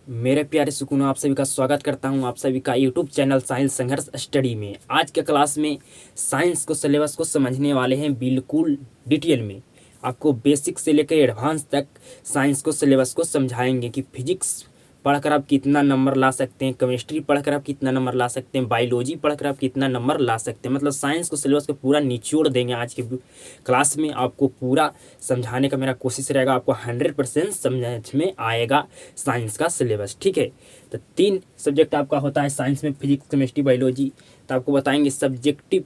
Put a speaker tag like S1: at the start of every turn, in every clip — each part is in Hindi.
S1: मेरे प्यारे सुकूनों, आप सभी का स्वागत करता हूं आप सभी का यूट्यूब चैनल साइंस संघर्ष स्टडी में। आज के क्लास में साइंस को सिलेबस को समझने वाले हैं बिल्कुल डिटेल में। आपको बेसिक से लेकर एडवांस तक साइंस को सिलेबस को समझाएंगे कि फिजिक्स पढ़कर आप कितना नंबर ला सकते हैं, केमिस्ट्री पढ़कर आप कितना नंबर ला सकते हैं, बायोलॉजी पढ़कर आप कितना नंबर ला सकते हैं। मतलब साइंस को सिलेबस को पूरा निचोड़ देंगे आज के क्लास में। आपको पूरा समझाने का मेरा कोशिश रहेगा, आपको 100% समझ में आएगा साइंस का सिलेबस। ठीक है, तो 3 सब्जेक्ट आपका होता है साइंस में, फिजिक्स, केमिस्ट्री, बायोलॉजी। तो आपको बताएंगे सब्जेक्टिव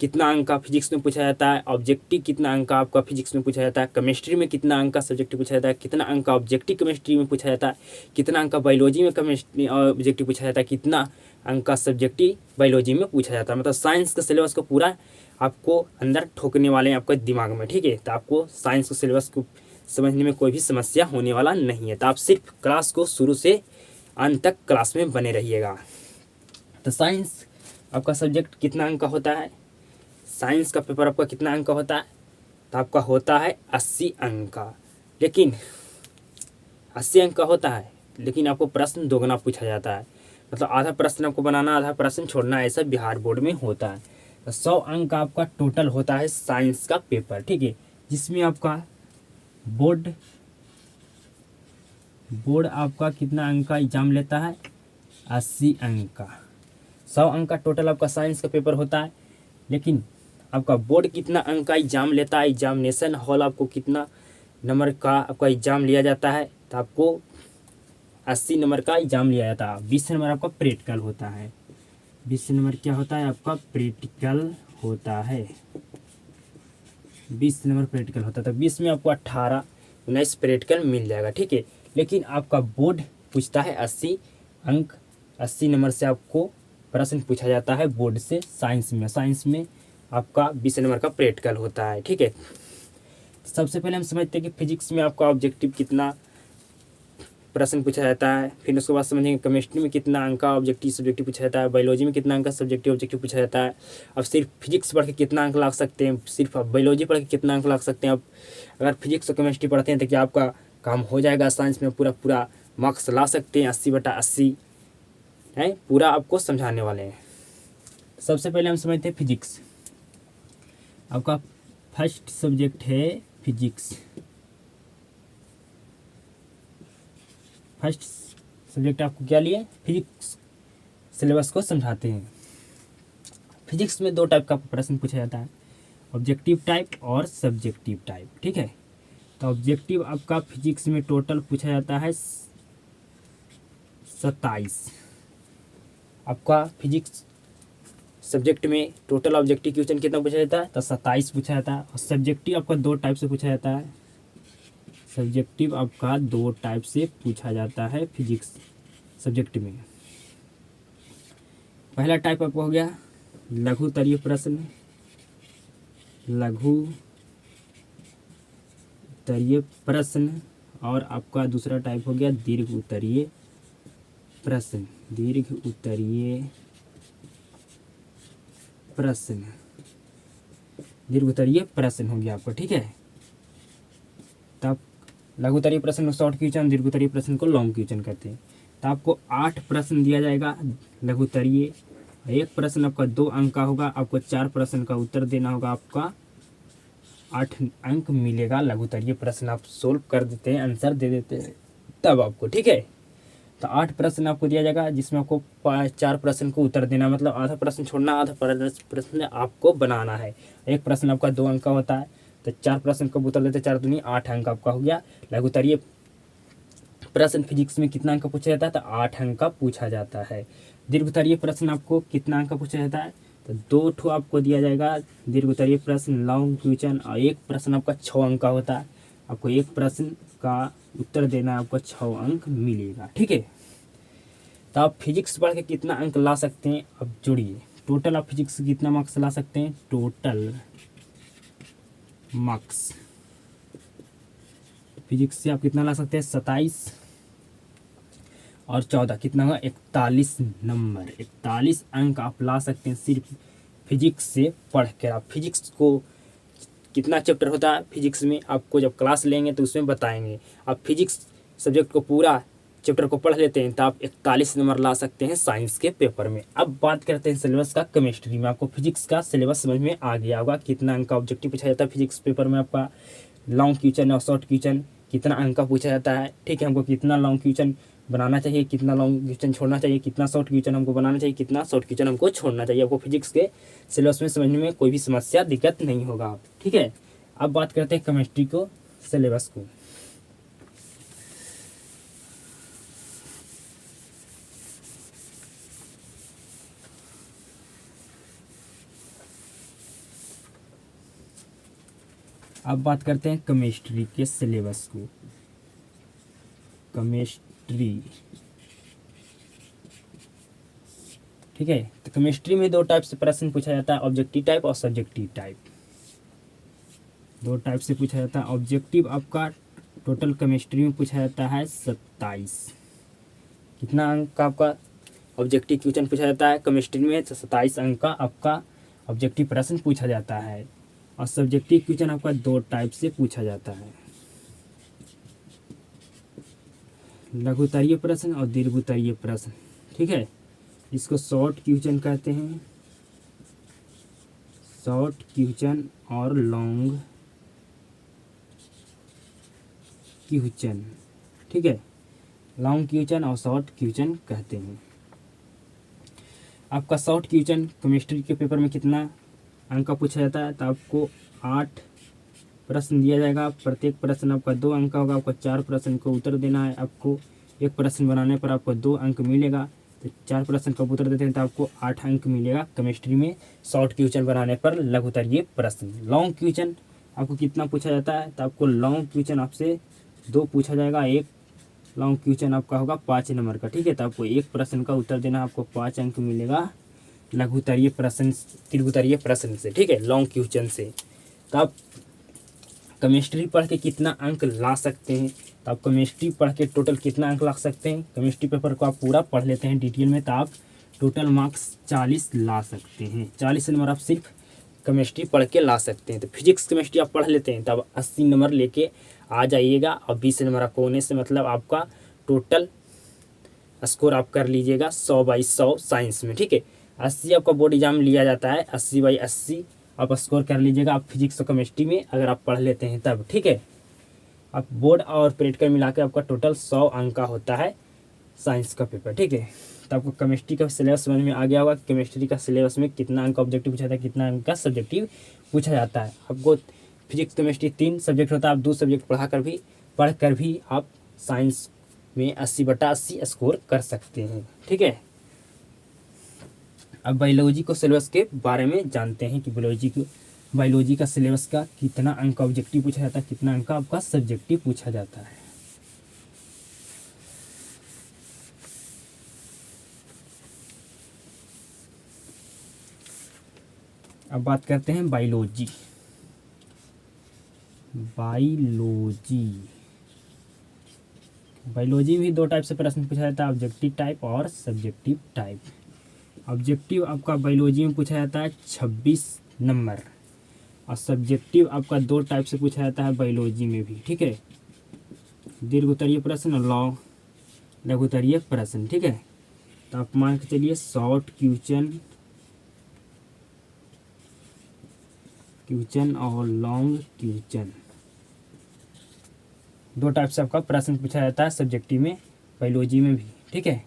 S1: कितना अंक का फिजिक्स में पूछा जाता है, ऑब्जेक्टिव कितना अंक का आपका फिजिक्स में पूछा जाता है, केमिस्ट्री में कितना अंक का सब्जेक्टिव पूछा जाता है, कितना अंक का ऑब्जेक्टिव केमिस्ट्री में पूछा जाता है, कितना अंक का बायोलॉजी में केमिस्ट्री ऑब्जेक्टिव पूछा जाता है, कितना अंक का सब्जेक्टिव बायोलॉजी में पूछा जाता है। मतलब साइंस का सिलेबस को पूरा आपको अंदर ठोकने वाले हैं आपके दिमाग में। ठीक है, तो आपको साइंस के सिलेबस को समझने में कोई भी समस्या होने वाला नहीं है। तो आप सिर्फ क्लास को शुरू से अंत तक क्लास में बने रहिएगा। तो साइंस आपका सब्जेक्ट कितना अंक का होता है, साइंस का पेपर आपका कितना अंक का होता है? तो आपका होता है 80 अंक का। लेकिन 80 अंक का होता है, लेकिन आपको प्रश्न दोगुना पूछा जाता है। मतलब आधा प्रश्न आपको बनाना, आधा प्रश्न छोड़ना, ऐसा बिहार बोर्ड में होता है। तो 100 अंक का आपका टोटल होता है साइंस का पेपर। ठीक है, जिसमें आपका बोर्ड आपका कितना अंक का एग्जाम लेता है? 80 अंक का। 100 अंक का टोटल आपका साइंस का पेपर होता है, लेकिन आपका बोर्ड कितना अंक का एग्जाम लेता है, एग्जामिनेशन हॉल आपको कितना नंबर का आपका एग्जाम लिया जाता है? तो आपको 80 नंबर का एग्जाम लिया जाता है। 20 नंबर आपका प्रैक्टिकल होता है। 20 नंबर क्या होता है आपका? प्रैक्टिकल होता है। 20 नंबर प्रैक्टिकल होता है। तो 20 में आपको 18 19 प्रैक्टिकल मिल जाएगा। ठीक है, लेकिन आपका बोर्ड पूछता है 80 अंक। 80 नंबर से आपको प्रश्न पूछा जाता है बोर्ड से साइंस में आपका 20 नंबर का प्रैक्टिकल होता है। ठीक है, सबसे पहले हम समझते हैं कि फिजिक्स में आपका ऑब्जेक्टिव कितना प्रश्न पूछा जाता है। फिर उसके बाद समझेंगे केमिस्ट्री में कितना अंक का ऑब्जेक्टिव सब्जेक्टिव पूछा जाता है, बायोलॉजी में कितना अंक का सब्जेक्टिव ऑब्जेक्टिव पूछा जाता है। अब सिर्फ फिजिक्स पढ़ के कितना अंक ला सकते हैं, सिर्फ आप बायोलॉजी पढ़ के कितना अंक ला सकते हैं। आप अगर फिजिक्स और केमिस्ट्री पढ़ते हैं तो क्या आपका काम हो जाएगा? साइंस में पूरा मार्क्स ला सकते हैं। 80/80 है, पूरा आपको समझाने वाले हैं। सबसे पहले हम समझते हैं फिजिक्स। आपका फर्स्ट सब्जेक्ट है फिजिक्स। फर्स्ट सब्जेक्ट आपको क्या लिए? फिजिक्स सिलेबस को समझाते हैं। फिजिक्स में 2 टाइप का प्रश्न पूछा जाता है, ऑब्जेक्टिव टाइप और सब्जेक्टिव टाइप। ठीक है, तो ऑब्जेक्टिव आपका फिजिक्स में टोटल पूछा जाता है 27। आपका फिजिक्स सब्जेक्ट में टोटल ऑब्जेक्टिव क्वेश्चन कितना पूछा जाता है? तो 27 पूछा जाता है। और सब्जेक्टिव आपका 2 टाइप से पूछा जाता है। सब्जेक्टिव आपका 2 टाइप से पूछा जाता है फिजिक्स सब्जेक्ट में। पहला टाइप आपका हो गया लघु उत्तरीय प्रश्न। लघु उत्तरीय प्रश्न। और आपका दूसरा टाइप हो गया दीर्घ उत्तरीय प्रश्न। दीर्घ उत्तरीय प्रश्न। दीर्घ उत्तरीय प्रश्न हो गया आपको। ठीक है, तब लघु उत्तरीय प्रश्न को शॉर्ट क्वेश्चन, दीर्घ उत्तरीय प्रश्न को लॉन्ग क्वेश्चन कहते हैं। तो आपको 8 प्रश्न दिया जाएगा लघु उत्तरीय। एक प्रश्न आपका 2 अंक का होगा। आपको 4 प्रश्न का उत्तर देना होगा। आपका 8 अंक मिलेगा। लघु उत्तरीय प्रश्न आप सोल्व कर देते हैं, आंसर दे देते हैं तब आपको। ठीक है, तो 8 प्रश्न आपको दिया जाएगा, जिसमें आपको 4 प्रश्न को उत्तर देना, मतलब आधा प्रश्न छोड़ना, आधा प्रश्न आपको बनाना है। एक प्रश्न आपका 2 अंक का होता है, तो 4 प्रश्न को उत्तर देते, 4 दूनी 8 अंक आपका हो गया। लघु उत्तरीय प्रश्न फिजिक्स में कितना अंक का पूछा जाता है? तो 8 अंक का पूछा जाता है। दीर्घ उत्तरीय प्रश्न आपको कितना अंक का पूछा जाता है? तो 2 ठो आपको दिया जाएगा दीर्घ उत्तरीय प्रश्न लॉन्ग क्वेश्चन। और एक प्रश्न आपका 6 अंक का होता है। आपको एक प्रश्न का उत्तर देना, आपको 6 अंक मिलेगा। ठीक है, तो आप फिजिक्स पढ़ के कितना अंक ला सकते हैं? अब जोड़िए, टोटल आप फिजिक्स से कितना मार्क्स ला सकते हैं? टोटल मार्क्स फिजिक्स से आप कितना ला सकते हैं? 27 और 14 कितना होगा? 41 नंबर। 41 अंक आप ला सकते हैं सिर्फ फिजिक्स से पढ़ कर। आप फिजिक्स को कितना चैप्टर होता है फिजिक्स में, आपको जब क्लास लेंगे तो उसमें बताएंगे। आप फिजिक्स सब्जेक्ट को पूरा चैप्टर को पढ़ लेते हैं तो आप 41 नंबर ला सकते हैं साइंस के पेपर में। अब बात करते हैं सिलेबस का केमिस्ट्री में। आपको फिजिक्स का सिलेबस समझ में आ गया होगा, कितना अंक का ऑब्जेक्टिव पूछा जाता है फिजिक्स पेपर में, आपका लॉन्ग क्वेश्चन और शॉर्ट क्वेश्चन कितना अंक का पूछा जाता है, ठीक है। हमको कितना लॉन्ग क्वेश्चन बनाना चाहिए, कितना लॉन्ग क्वेश्चन छोड़ना चाहिए, कितना शॉर्ट क्वेश्चन हमको बनाना चाहिए, कितना शॉर्ट क्वेश्चन हमको छोड़ना चाहिए। आपको फिजिक्स के सिलेबस में समझने में कोई भी समस्या दिक्कत नहीं होगा, ठीक है। अब बात करते हैं केमिस्ट्री को सिलेबस को। अब बात करते हैं केमिस्ट्री के सिलेबस को। केमिस्ट्री, ठीक है। तो केमिस्ट्री में दो टाइप से प्रश्न पूछा जाता है, ऑब्जेक्टिव टाइप और सब्जेक्टिव टाइप। दो टाइप से पूछा जाता है। ऑब्जेक्टिव आपका टोटल केमिस्ट्री में पूछा जाता है 27। कितना अंक का आपका ऑब्जेक्टिव क्वेश्चन पूछा जाता है केमिस्ट्री में? 27 अंक का आपका ऑब्जेक्टिव प्रश्न पूछा जाता है। और सब्जेक्टिव क्वेश्चन आपका दो टाइप से पूछा जाता है, लघुत्तरीय प्रश्न और दीर्घोत्तरीय प्रश्न, ठीक है। इसको शॉर्ट क्वेश्चन कहते हैं, शॉर्ट क्वेश्चन और लॉन्ग क्वेश्चन, ठीक है। लॉन्ग क्वेश्चन और शॉर्ट क्वेश्चन कहते हैं। आपका शॉर्ट क्वेश्चन केमिस्ट्री के पेपर में कितना अंक का पूछा जाता है? तो आपको 8 प्रश्न दिया जाएगा। प्रत्येक प्रश्न आपका 2 अंक का होगा। आपको 4 प्रश्न को उत्तर देना है। आपको एक प्रश्न बनाने पर आपको 2 अंक मिलेगा। तो 4 प्रश्न का उत्तर देते हैं तो आपको 8 अंक मिलेगा केमिस्ट्री में शॉर्ट क्वेश्चन बनाने पर, लघुत्तरीय प्रश्न। लॉन्ग क्वेश्चन आपको कितना पूछा जाता है? तो आपको लॉन्ग क्वेश्चन आपसे 2 पूछा जाएगा। एक लॉन्ग क्वेश्चन आपका होगा 5 नंबर का, ठीक है। तो आपको एक प्रश्न का उत्तर देना, आपको 5 अंक मिलेगा लघुत्तरीय प्रश्न, दीर्घोत्तरीय प्रश्न से, ठीक है, लॉन्ग क्वेश्चन से। तो आप केमिस्ट्री पढ़ के कितना अंक ला सकते हैं? तो आप केमिस्ट्री पढ़ के टोटल कितना अंक ला सकते हैं? केमिस्ट्री पेपर को आप पूरा पढ़ लेते हैं डिटेल में तो आप टोटल मार्क्स 40 ला सकते हैं। 40 नंबर आप सिर्फ केमिस्ट्री पढ़ के ला सकते हैं। तो फिजिक्स केमिस्ट्री आप पढ़ लेते हैं तो आप 80 नंबर लेके आ जाइएगा। और 20 नंबर आपको होने से मतलब आपका टोटल स्कोर आप कर लीजिएगा 100/100 साइंस में, ठीक है। 80 आपका बोर्ड एग्जाम लिया जाता है, 80/80 आप स्कोर कर लीजिएगा आप फिजिक्स और केमिस्ट्री में अगर आप पढ़ लेते हैं तब, ठीक है। आप बोर्ड और प्रैक्टिकल मिला के आपका टोटल 100 अंक का होता है साइंस का पेपर, ठीक है। तो आपको केमिस्ट्री का सिलेबस समझ में आ गया होगा। केमिस्ट्री का सिलेबस में कितना अंक ऑब्जेक्टिव पूछा जाता है, कितना अंक का सब्जेक्टिव पूछा जाता है। आपको फिजिक्स केमिस्ट्री 3 सब्जेक्ट होता है। आप 2 सब्जेक्ट पढ़ कर भी आप साइंस में 80/80 स्कोर कर सकते हैं, ठीक है। अब बायोलॉजी को सिलेबस के बारे में जानते हैं कि बायोलॉजी का सिलेबस का कितना अंक का ऑब्जेक्टिव पूछा जाता है, कितना अंक का आपका सब्जेक्टिव पूछा जाता है। अब बात करते हैं बायोलॉजी। बायोलॉजी में भी 2 टाइप से प्रश्न पूछा जाता है, ऑब्जेक्टिव टाइप और सब्जेक्टिव टाइप। ऑब्जेक्टिव आपका बायोलॉजी में पूछा जाता है 26 नंबर और सब्जेक्टिव आपका 2 टाइप से पूछा जाता है बायोलॉजी में भी, ठीक है। दीर्घोत्तरीय प्रश्न और लघुत्तरीय प्रश्न, ठीक है। तो आप मान के चलिए शॉर्ट क्वेश्चन और लॉन्ग क्वेश्चन 2 टाइप से आपका प्रश्न पूछा जाता है सब्जेक्टिव में, बायोलॉजी में भी, ठीक है।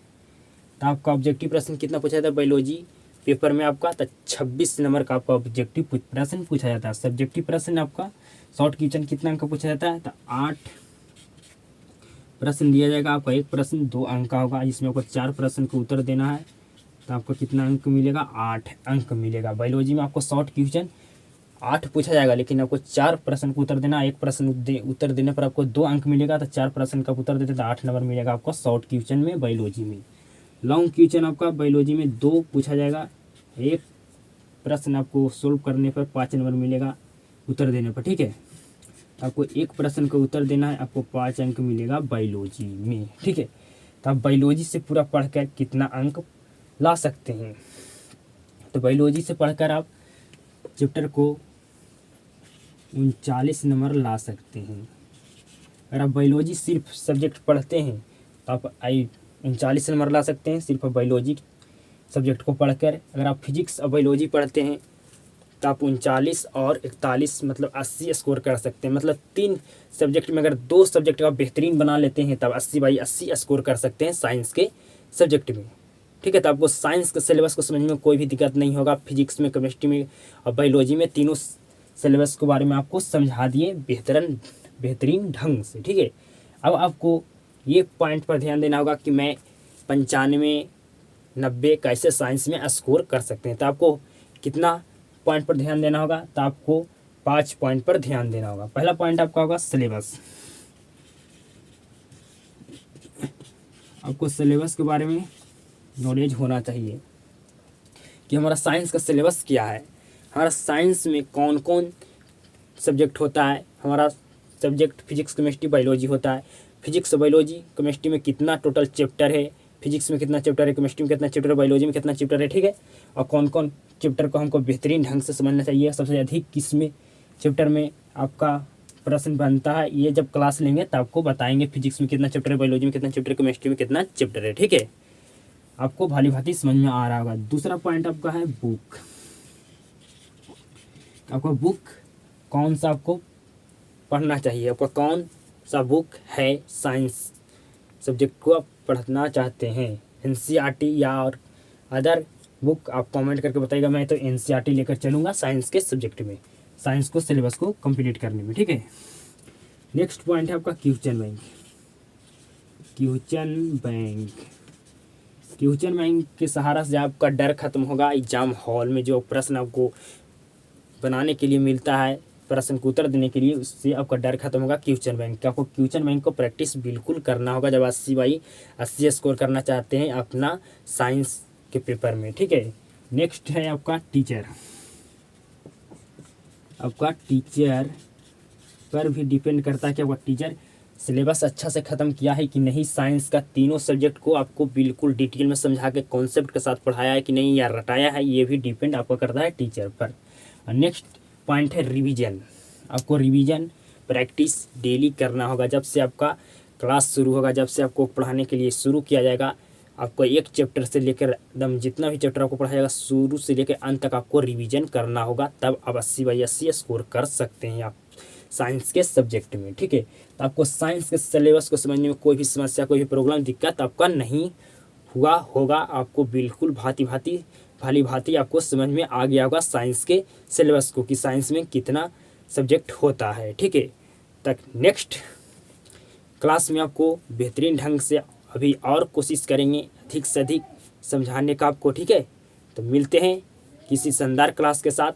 S1: तो आपका ऑब्जेक्टिव प्रश्न कितना पूछा जाता है बायोलॉजी पेपर में आपका? तो 26 नंबर का आपका ऑब्जेक्टिव प्रश्न पूछा जाता है। सब्जेक्टिव प्रश्न आपका शॉर्ट क्वेश्चन कितना अंक का पूछा जाता है? तो 8 प्रश्न दिया जाएगा। आपका एक प्रश्न 2 अंक का होगा, जिसमें आपको 4 प्रश्न को उत्तर देना है। तो आपको कितना अंक मिलेगा? 8 अंक मिलेगा। बायोलॉजी में आपको शॉर्ट क्वेश्चन 8 पूछा जाएगा, लेकिन आपको 4 प्रश्न को उत्तर देना। एक प्रश्न उत्तर देने पर आपको 2 अंक मिलेगा। तो 4 प्रश्न का उत्तर देते तो 8 नंबर मिलेगा आपको शॉर्ट क्वेश्चन में बायोलॉजी में। लॉन्ग क्वेश्चन आपका बायोलॉजी में 2 पूछा जाएगा। एक प्रश्न आपको सोल्व करने पर 5 नंबर मिलेगा उत्तर देने पर, ठीक है। आपको एक प्रश्न का उत्तर देना है, आपको 5 अंक मिलेगा बायोलॉजी में, ठीक है। तो आप बायोलॉजी से पूरा पढ़कर कितना अंक ला सकते हैं? तो बायोलॉजी से पढ़कर आप चैप्टर को 39 नंबर ला सकते हैं। अगर आप बायोलॉजी सिर्फ सब्जेक्ट पढ़ते हैं तो आप 39 नंबर ला सकते हैं सिर्फ बायोलॉजी सब्जेक्ट को पढ़कर। अगर आप फिजिक्स और बायोलॉजी पढ़ते हैं तो आप 39 और 41 मतलब 80 स्कोर कर सकते हैं। मतलब 3 सब्जेक्ट में अगर 2 सब्जेक्ट का बेहतरीन बना लेते हैं तब 80/80 स्कोर कर सकते हैं साइंस के सब्जेक्ट में। ठीक है, तो आपको साइंस के सिलेबस को समझने में कोई भी दिक्कत नहीं होगा। फिजिक्स में, केमिस्ट्री में और बायोलॉजी में तीनों सिलेबस के बारे में आपको समझा दिए बेहतरीन ढंग से। ठीक है, अब आपको ये पॉइंट पर ध्यान देना होगा कि मैं 95, 90 कैसे साइंस में स्कोर कर सकते हैं। तो आपको कितना पॉइंट पर ध्यान देना होगा? तो आपको 5 पॉइंट पर ध्यान देना होगा। पहला पॉइंट आपका होगा सिलेबस। आपको सिलेबस के बारे में नॉलेज होना चाहिए कि हमारा साइंस का सिलेबस क्या है, हमारा साइंस में कौन कौन सब्जेक्ट होता है। हमारा सब्जेक्ट फिजिक्स, केमिस्ट्री, बायोलॉजी होता है। फिजिक्स, बायोलॉजी, केमिस्ट्री में कितना टोटल चैप्टर है, फिजिक्स में कितना चैप्टर है, केमिस्ट्री में कितना चैप्टर है, बायोलॉजी में कितना चैप्टर है। ठीक है, और कौन कौन चैप्टर को हमको बेहतरीन ढंग से समझना चाहिए, सबसे अधिक किस में चैप्टर में आपका प्रश्न बनता है, ये जब क्लास लेंगे तब आपको बताएंगे फिजिक्स में कितना चैप्टर है, बायोलॉजी में कितना चैप्टर है, केमिस्ट्री में कितना चैप्टर है। ठीक है, आपको भाली भांति समझ में आ रहा होगा। दूसरा पॉइंट आपका है बुक। आपका बुक कौन सा आपको पढ़ना चाहिए, आपका कौन सा बुक है साइंस सब्जेक्ट को आप पढ़ना चाहते हैं, एनसीईआरटी या और अदर बुक। आप कमेंट करके बताइएगा। मैं तो एनसीईआरटी लेकर चलूँगा साइंस के सब्जेक्ट में, साइंस को सिलेबस को कंप्लीट करने में। ठीक है, नेक्स्ट पॉइंट है आपका क्वेश्चन बैंक। क्वेश्चन बैंक के सहारा से आपका डर खत्म होगा। एग्जाम हॉल में जो प्रश्न आपको बनाने के लिए मिलता है, प्रश्न को उत्तर देने के लिए, उससे आपका डर खत्म होगा क्वेश्चन बैंक का। आपको क्वेश्चन बैंक को प्रैक्टिस बिल्कुल करना होगा जब 80/80 स्कोर करना चाहते हैं अपना साइंस के पेपर में। ठीक है, नेक्स्ट है आपका टीचर। आपका टीचर पर भी डिपेंड करता है कि आपका टीचर सिलेबस अच्छा से ख़त्म किया है कि नहीं, साइंस का तीनों सब्जेक्ट को आपको बिल्कुल डिटेल में समझा के कॉन्सेप्ट के साथ पढ़ाया है कि नहीं, या रटाया है, ये भी डिपेंड आपका करता है टीचर पर। नेक्स्ट पॉइंट है रिवीजन। आपको रिवीजन प्रैक्टिस डेली करना होगा। जब से आपका क्लास शुरू होगा, जब से आपको पढ़ाने के लिए शुरू किया जाएगा, आपको एक चैप्टर से लेकर एकदम जितना भी चैप्टर आपको पढ़ाया जाएगा शुरू से लेकर अंत तक आपको रिवीजन करना होगा। तब आप 80/80 स्कोर कर सकते हैं आप साइंस के सब्जेक्ट में। ठीक है, तो आपको साइंस के सिलेबस को समझने में कोई भी समस्या, कोई भी प्रॉब्लम, दिक्कत आपका नहीं हुआ होगा। आपको बिल्कुल भाली भांति आपको समझ में आ गया होगा साइंस के सिलेबस को कि साइंस में कितना सब्जेक्ट होता है। ठीक है, तक नेक्स्ट क्लास में आपको बेहतरीन ढंग से अभी और कोशिश करेंगे अधिक से अधिक समझाने का आपको। ठीक है, तो मिलते हैं किसी शानदार क्लास के साथ।